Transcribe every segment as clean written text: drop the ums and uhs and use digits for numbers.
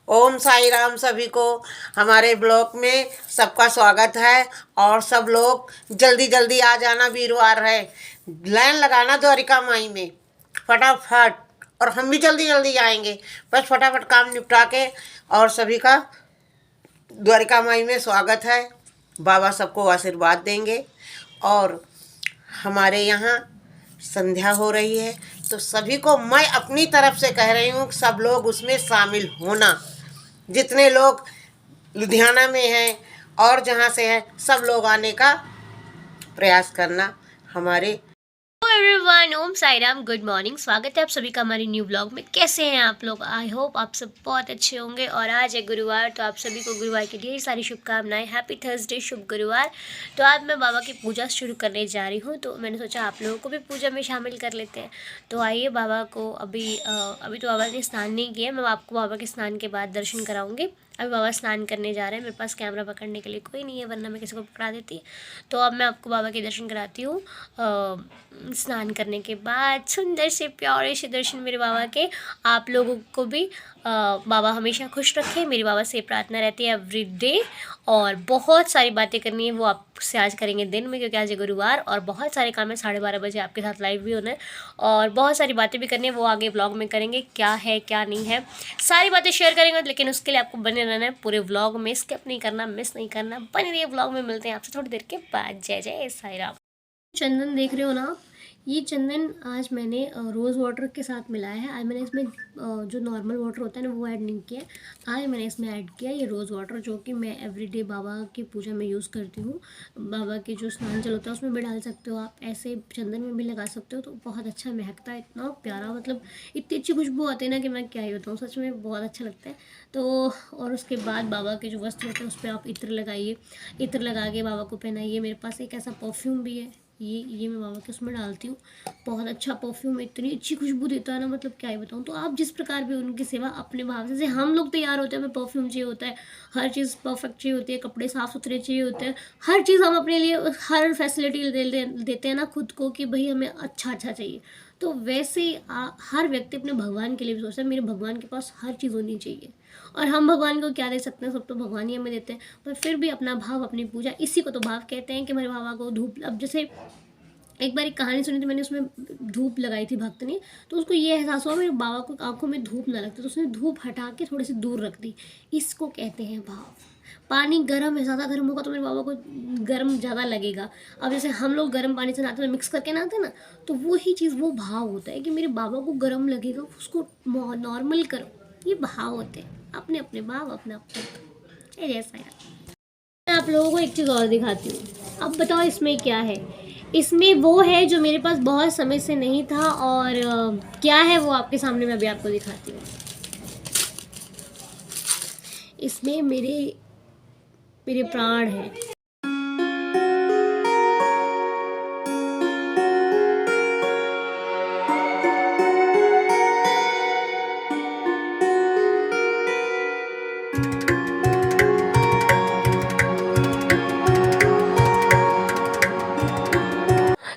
ओम साई राम। सभी को हमारे ब्लॉग में सबका स्वागत है। और सब लोग जल्दी जल्दी आ जाना, वीरवार है, लाइन लगाना द्वारिका माई में फटाफट। और हम भी जल्दी जल्दी आएंगे, बस फटाफट काम निपटा के। और सभी का द्वारिका माई में स्वागत है। बाबा सबको आशीर्वाद देंगे। और हमारे यहाँ संध्या हो रही है, तो सभी को मैं अपनी तरफ से कह रही हूँ, सब लोग उसमें शामिल होना। जितने लोग लुधियाना में हैं और जहाँ से हैं, सब लोग आने का प्रयास करना। हमारे एवरीवन, ओम साई राम, गुड मॉर्निंग। स्वागत है आप सभी का हमारे न्यू ब्लॉग में। कैसे हैं आप लोग? आई होप आप सब बहुत अच्छे होंगे। और आज है गुरुवार, तो आप सभी को गुरुवार की ढेर सारी शुभकामनाएं। हैप्पी थर्सडे, शुभ गुरुवार। तो आज मैं बाबा की पूजा शुरू करने जा रही हूँ, तो मैंने सोचा आप लोगों को भी पूजा में शामिल कर लेते हैं। तो आइए, बाबा को अभी तो बाबा ने स्नान नहीं किया। मैं आपको बाबा के स्नान के बाद दर्शन कराऊँगी। अभी बाबा स्नान करने जा रहे हैं। मेरे पास कैमरा पकड़ने के लिए कोई नहीं है, वरना मैं किसी को पकड़ा देती। तो अब मैं आपको बाबा के दर्शन कराती हूँ। स्नान करने के बाद सुंदर से प्यारे से दर्शन मेरे बाबा के। आप लोगों को भी बाबा हमेशा खुश रखे, मेरे बाबा से प्रार्थना रहती है एवरी डे। और बहुत सारी बातें करनी है, वो आपसे आज करेंगे दिन में, क्योंकि आज है गुरुवार। और बहुत सारे काम है, 12:30 बजे आपके साथ लाइव भी होना है। और बहुत सारी बातें भी करनी है, वो आगे व्लॉग में करेंगे। क्या है क्या नहीं है, सारी बातें शेयर करेंगे। लेकिन उसके लिए आपको बने रहना है पूरे व्लॉग में, स्किप नहीं करना, मिस नहीं करना। बने रहिए व्लॉग में। मिलते हैं आपसे थोड़ी देर के बाद। जय जय साई राम। चंदन देख रहे हो ना आप? ये चंदन आज मैंने रोज़ वाटर के साथ मिलाया है। आज मैंने इसमें जो नॉर्मल वाटर होता है ना, वो ऐड नहीं किया। आज मैंने इसमें ऐड किया ये रोज़ वाटर, जो कि मैं एवरीडे बाबा की पूजा में यूज़ करती हूँ। बाबा के जो स्नान जल होता है उसमें भी डाल सकते हो आप, ऐसे चंदन में भी लगा सकते हो। तो बहुत अच्छा महकता है, इतना प्यारा, मतलब इतनी अच्छी खुशबू आती है ना कि मैं क्या ही बताऊँ, सच में बहुत अच्छा लगता है। तो और उसके बाद बाबा के जो वस्त्र होते हैं उस पर आप इत्र लगाइए। इत्र लगा के बाबा को पहनाइए। मेरे पास एक ऐसा परफ्यूम भी है, ये मैं बाबा के उसमें डालती हूँ। बहुत अच्छा परफ्यूम, इतनी अच्छी खुशबू देता है ना, मतलब क्या ही बताऊँ। तो आप जिस प्रकार भी उनकी सेवा अपने भाव से, जैसे हम लोग तैयार होते हैं, हमें परफ्यूम चाहिए होता है, हर चीज़ परफेक्ट चाहिए होती है, कपड़े साफ़ सुथरे चाहिए होते हैं, हर चीज़ हम अपने लिए हर फैसिलिटी देते हैं ना खुद को, कि भाई हमें अच्छा चाहिए। तो वैसे ही हर व्यक्ति अपने भगवान के लिए भी सोचता है, मेरे भगवान के पास हर चीज़ होनी चाहिए। और हम भगवान को क्या दे सकते हैं, सब तो भगवान ही हमें देते हैं। पर फिर भी अपना भाव, अपनी पूजा, इसी को तो भाव कहते हैं। कि मेरे बाबा को धूप, अब जैसे एक बार एक कहानी सुनी थी मैंने, उसमें धूप लगाई थी भक्त ने, तो उसको ये एहसास हुआ मेरे बाबा को आंखों में धूप ना लगती, तो उसने धूप हटा के थोड़ी सी दूर रख दी। इसको कहते हैं भाव। पानी गर्म है, ज़्यादा गर्म होगा तो मेरे बाबा को गर्म ज़्यादा लगेगा। अब जैसे हम लोग गर्म पानी से नहाते हैं, मिक्स करके नहाते हैं ना, तो वही चीज़, वो भाव होता है कि मेरे बाबा को गर्म लगेगा, उसको नॉर्मल करो। ये भाव होते हैं, अपने अपने भाव, अपना अपना जैसा है। मैं आप लोगों को एक चीज़ और दिखाती हूँ। अब बताओ इसमें क्या है। इसमें वो है जो मेरे पास बहुत समय से नहीं था, और क्या है वो आपके सामने मैं अभी आपको दिखाती हूँ। इसमें मेरे प्राण हैं।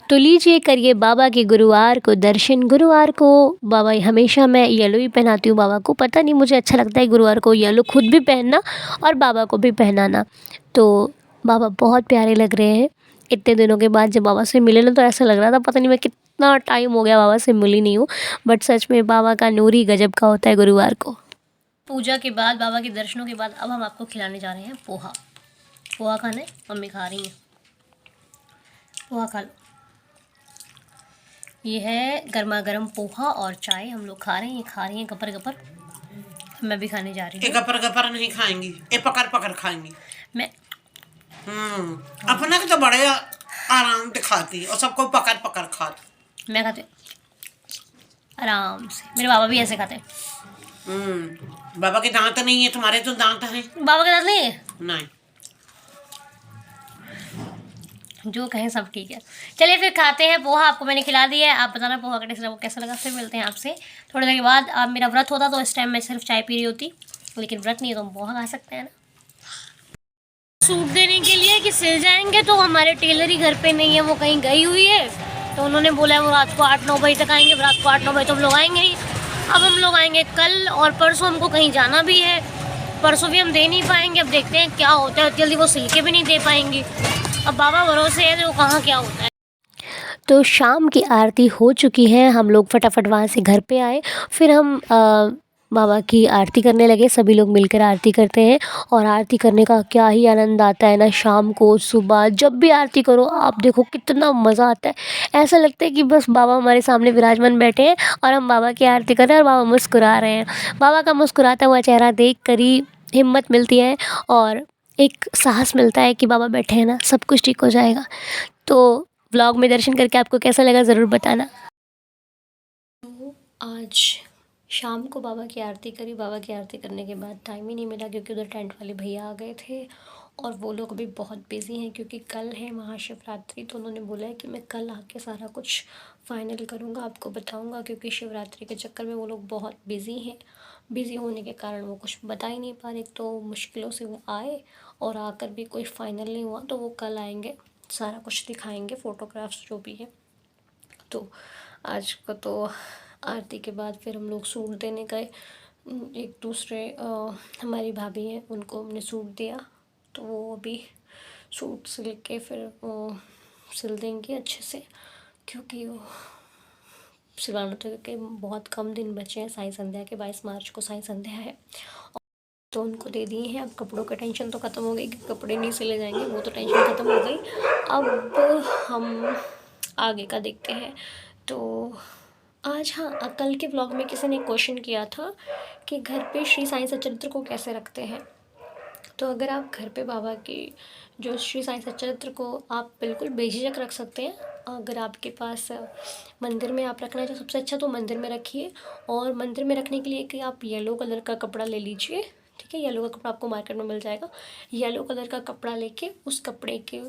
तो लीजिए, करिए बाबा के गुरुवार को दर्शन। गुरुवार को बाबा हमेशा मैं येलो ही पहनाती हूँ बाबा को, पता नहीं मुझे अच्छा लगता है गुरुवार को येलो खुद भी पहनना और बाबा को भी पहनाना। तो बाबा बहुत प्यारे लग रहे हैं। इतने दिनों के बाद जब बाबा से मिले ना, तो ऐसा लग रहा था पता नहीं मैं कितना टाइम हो गया बाबा से मिली नहीं हूँ। बट सच में बाबा का नूर ही गजब का होता है गुरुवार को। पूजा के बाद, बाबा के दर्शनों के बाद, अब हम आपको खिलाने जा रहे हैं पोहा। पोहा खाना है, मम्मी खा रही हैं, पोहा खा लो। ये है गर्मा गर्म पोहा और चाय, हम लोग खा रहे हैं। ये खा रही हैं गपर गपर, मैं भी खाने जा रही हूँ। गपर गपर नहीं खाएंगी, ये पकड़ पकड़ खाएंगी। मैं अपना तो बड़े आराम से खाती और सबको पकड़ पकड़ खाती। मैं खाती आराम से, मेरे बाबा भी ऐसे खाते हैं। बाबा के दांत नहीं है, तुम्हारे तो दांत हैं। बाबा के दांत नहीं है? नहीं। जो कहें सब ठीक है। चलिए फिर खाते हैं पोहा। आपको मैंने खिला दिया है, आप बताना पोहा का टेस्ट कैसा लगा। फिर मिलते हैं आपसे थोड़ी देर के बाद। अब मेरा व्रत होता तो इस टाइम मैं सिर्फ चाय पी रही होती, लेकिन व्रत नहीं है तो हम पोहा खा सकते हैं ना। सूट देने के लिए कि सिल जाएंगे, तो हमारे टेलर ही घर पे नहीं है, वो कहीं गई हुई है। तो उन्होंने बोला है वो रात को 8-9 बजे तक आएंगे। रात को 8-9 बजे तो हम लोग आएंगे नहीं, अब हम लोग आएंगे कल, और परसों हमको कहीं जाना भी है। परसों भी हम दे नहीं पाएंगे, अब देखते हैं क्या होता है। जल्दी वो सिल के भी नहीं दे पाएंगे, अब बाबा भरोसे है तो कहाँ क्या होता है। तो शाम की आरती हो चुकी है, हम लोग फटाफट वहाँ से घर पे आए। फिर हम बाबा की आरती करने लगे, सभी लोग मिलकर आरती करते हैं। और आरती करने का क्या ही आनंद आता है ना, शाम को सुबह जब भी आरती करो आप देखो कितना मज़ा आता है। ऐसा लगता है कि बस बाबा हमारे सामने विराजमान बैठे हैं और हम बाबा की आरती कर रहे हैं और बाबा मुस्कुरा रहे हैं। बाबा का मुस्कुराता हुआ चेहरा देख कर ही हिम्मत मिलती है और एक साहस मिलता है कि बाबा बैठे हैं ना, सब कुछ ठीक हो जाएगा। तो व्लॉग में दर्शन करके आपको कैसा लगा ज़रूर बताना। तो आज शाम को बाबा की आरती करी। बाबा की आरती करने के बाद टाइम ही नहीं मिला क्योंकि उधर टेंट वाले भैया आ गए थे और वो लोग भी बहुत बिज़ी हैं क्योंकि कल है महाशिवरात्रि। तो उन्होंने बोला है कि मैं कल आके सारा कुछ फाइनल करूँगा, आपको बताऊँगा, क्योंकि शिवरात्रि के चक्कर में वो लोग बहुत बिज़ी हैं। बिज़ी होने के कारण वो कुछ बता ही नहीं पा रहे। तो मुश्किलों से वो आए और आकर भी कोई फाइनल नहीं हुआ, तो वो कल आएंगे, सारा कुछ दिखाएंगे, फ़ोटोग्राफ्स जो भी है। तो आज को तो आरती के बाद फिर हम लोग सूट देने गए। एक दूसरे हमारी भाभी हैं, उनको हमने सूट दिया, तो वो अभी सूट सिल के फिर सिल देंगे अच्छे से, क्योंकि वो सिलवाना तो के बहुत कम दिन बचे हैं साई संध्या के। 22 मार्च को साई संध्या है, तो उनको दे दिए हैं। अब कपड़ों का टेंशन तो ख़त्म हो गई कि कपड़े नहीं सिले जाएंगे, वो तो टेंशन ख़त्म हो गई। अब हम आगे का देखते हैं। तो आज हाँ, कल के व्लॉग में किसी ने क्वेश्चन किया था कि घर पे श्री साईं सच्चरित्र को कैसे रखते हैं। तो अगर आप घर पे बाबा की जो श्री साईं सच्चरित्र को आप बिल्कुल बेझिझक रख सकते हैं। अगर आपके पास मंदिर में आप रखना चाहें, सबसे अच्छा तो मंदिर में रखिए। और मंदिर में रखने के लिए कि आप येलो कलर का कपड़ा ले लीजिए, ठीक है। येलो का कपड़ा आपको मार्केट में मिल जाएगा। येलो कलर का कपड़ा लेके उस कपड़े के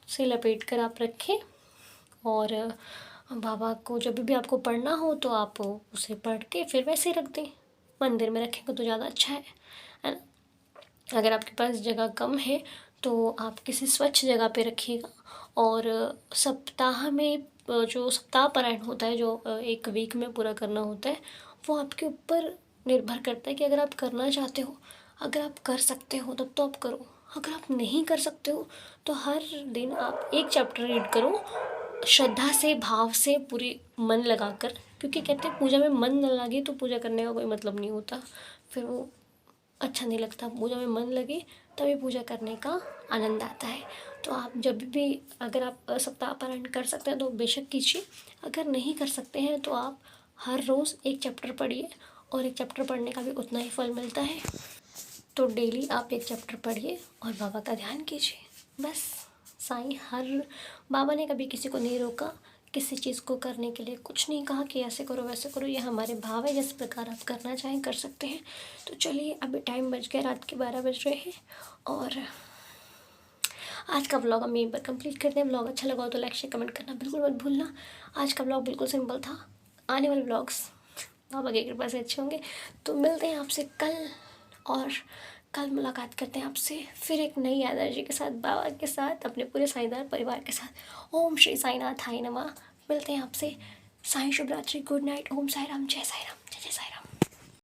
से लपेट कर आप रखें। और बाबा को जब भी आपको पढ़ना हो तो आप उसे पढ़ के फिर वैसे रख दें। मंदिर में रखेंगे तो ज़्यादा अच्छा है ना। अगर आपके पास जगह कम है तो आप किसी स्वच्छ जगह पे रखिएगा। और सप्ताह में जो सप्ताह पारायण होता है, जो एक वीक में पूरा करना होता है, वो आपके ऊपर निर्भर करता है कि अगर आप करना चाहते हो, अगर आप कर सकते हो तब तो आप करो। अगर आप नहीं कर सकते हो तो हर दिन आप एक चैप्टर रीड करो, श्रद्धा से, भाव से, पूरी मन लगाकर। क्योंकि कहते हैं पूजा में मन न लगे तो पूजा करने का कोई मतलब नहीं होता, फिर वो अच्छा नहीं लगता। पूजा में मन लगे तभी पूजा करने का आनंद आता है। तो आप जब भी, अगर आप सप्ताह पारायण कर सकते हैं तो बेशक कीजिए। अगर नहीं कर सकते हैं तो आप हर रोज़ एक चैप्टर पढ़िए, और एक चैप्टर पढ़ने का भी उतना ही फल मिलता है। तो डेली आप एक चैप्टर पढ़िए और बाबा का ध्यान कीजिए, बस। साईं बाबा ने कभी किसी को नहीं रोका किसी चीज़ को करने के लिए, कुछ नहीं कहा कि ऐसे करो वैसे करो। ये हमारे भाव है, जिस प्रकार आप करना चाहें कर सकते हैं। तो चलिए, अभी टाइम बज गया, रात के 12 बज रहे हैं और आज का व्लॉग हम यहीं पर कंप्लीट करते हैं। व्लॉग अच्छा लगा हो तो लाइक शेयर कमेंट करना बिल्कुल मत भूलना। आज का व्लॉग बिल्कुल सिंपल था। आने वाले व्लॉग्स बाबा की कृपा से अच्छे होंगे। तो मिलते हैं आपसे कल, और कल मुलाकात करते हैं आपसे फिर एक नई एनर्जी के साथ, बाबा के साथ, अपने पूरे साईंदार परिवार के साथ। ओम श्री साईनाथाय नमः। मिलते हैं आपसे। साईं शुभ रात्रि, गुड नाइट, ओम साई राम, जय साई राम, जय जय साई राम।